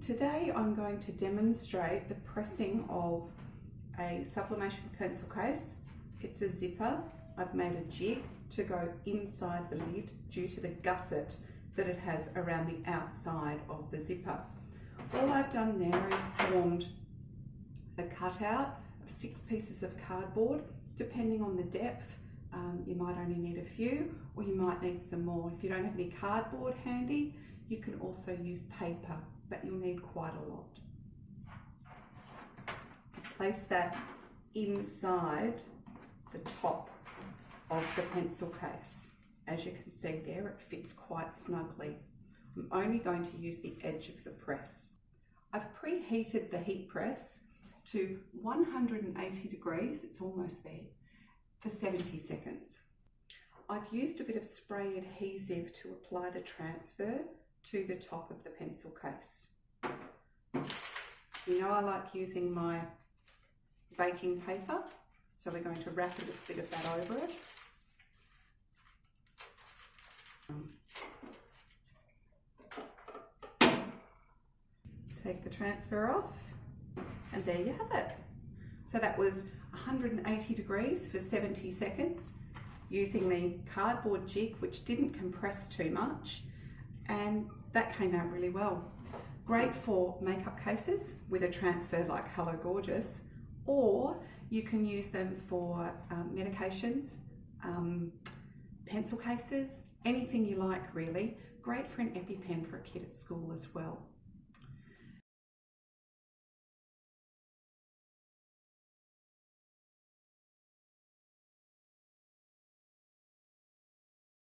Today I'm going to demonstrate the pressing of a sublimation pencil case. It's a zipper. I've made a jig to go inside the lid due to the gusset that it has around the outside of the zipper. All I've done there is formed a cutout of 6 pieces of cardboard. Depending on the depth, you might only need a few, or you might need some more. If you don't have any cardboard handy, you can also use paper, but you'll need quite a lot. Place that inside the top of the pencil case. As you can see there, it fits quite snugly. I'm only going to use the edge of the press. I've preheated the heat press to 180 degrees, it's almost there, for 70 seconds. I've used a bit of spray adhesive to apply the transfer to the top of the pencil case. You know I like using my baking paper, so we're going to wrap a little bit of that over it. Take the transfer off, and there you have it. So that was 180 degrees for 70 seconds using the cardboard jig, which didn't compress too much, and that came out really well. Great for makeup cases with a transfer like Hello Gorgeous, or you can use them for medications, pencil cases, anything you like really. Great for an EpiPen for a kid at school as well.